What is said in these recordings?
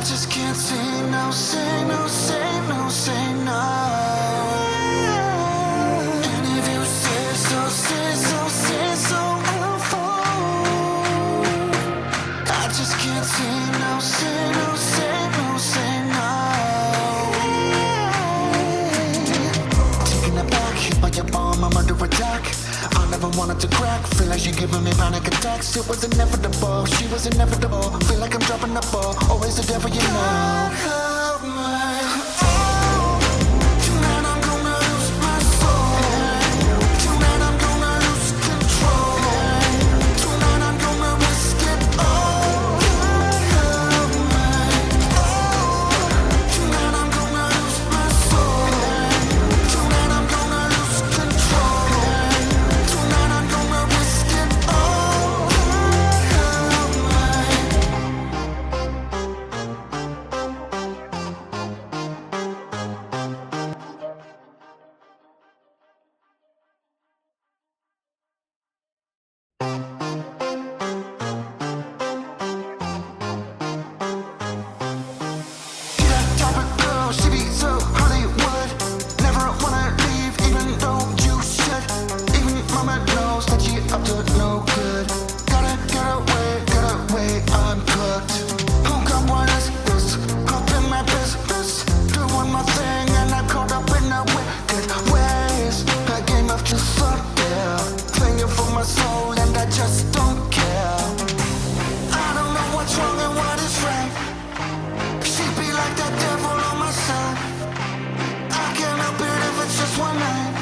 just can't say no, say no, say no, say no. And if you say so, say so, say so, I'll fall. I just can't say no, say no, say no, say no. Taking it back, hit by your bomb, I'm under attack. I never wanted to crack, feel like she giving me panic attacks. It was inevitable, she was inevitable. Feel like I'm dropping the ball, always the devil, you know. God help me. Tonight I'm gonna lose my soul. Tonight I'm gonna lose control. Tonight I'm gonna risk it all. God help me. Tonight I'm gonna lose my soul. Tonight I'm gonna lose control. Tonight I'm gonna risk it all. God help that type of girl, she be so Hollywood. Never wanna leave, even though you should. Even mama knows that she up to no good. Gotta get away, I'm cooked. Who got what is this? Up in my business, doing my thing, and I'm caught up in the wicked ways. A game of just up there, playing for my soul, and I just don't care. I don't know what's wrong and what is right. She be like that devil on my side. I can't help it if it's just one night.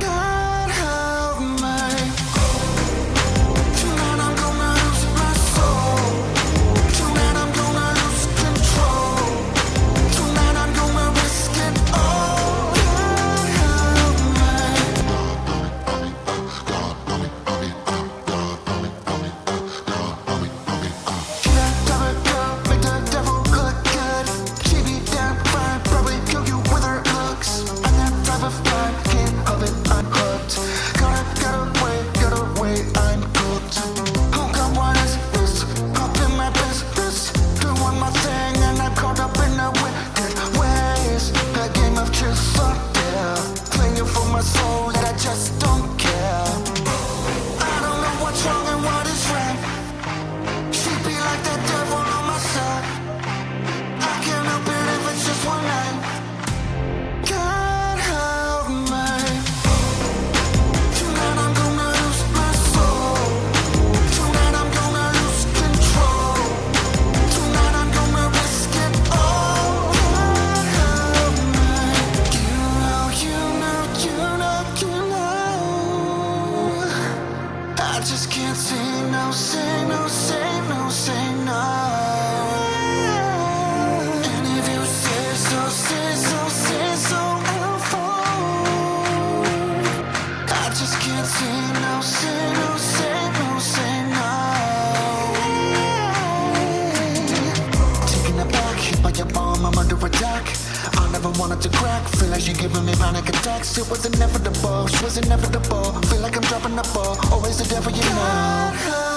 God help me. Tonight I'm gonna lose my soul. Tonight I'm gonna lose control. Tonight I'm gonna risk it all. God help me. She that type of girl, make the devil look good. She be damn fine, probably kill you with her looks. I'm that type of guy, can't help it, I'm hooked. Gotta get away, I'm cooked. Who got what is this? Up in my business, doing my thing, and I'm caught up in the wicked ways. A game of truth up there, playing for my soul, and I just don't care. I don't know what's wrong and what is right. She be like that devil on my side. I can't help it if it's just one night. God help me. Tonight I'm gonna lose my soul. Tonight I'm gonna lose control. Tonight I'm gonna risk it all. God help me. You know. I just can't say no, say no, say no, say no. And if you say so, say so, say so, I'll fall. I just can't say no, say no, say no, say no. Taking it back, hit by your bomb, I'm under attack. I never wanted to crack, feel like she giving me panic attacks. It was inevitable, she was inevitable. Feel like I'm dropping the ball, always the devil, you know.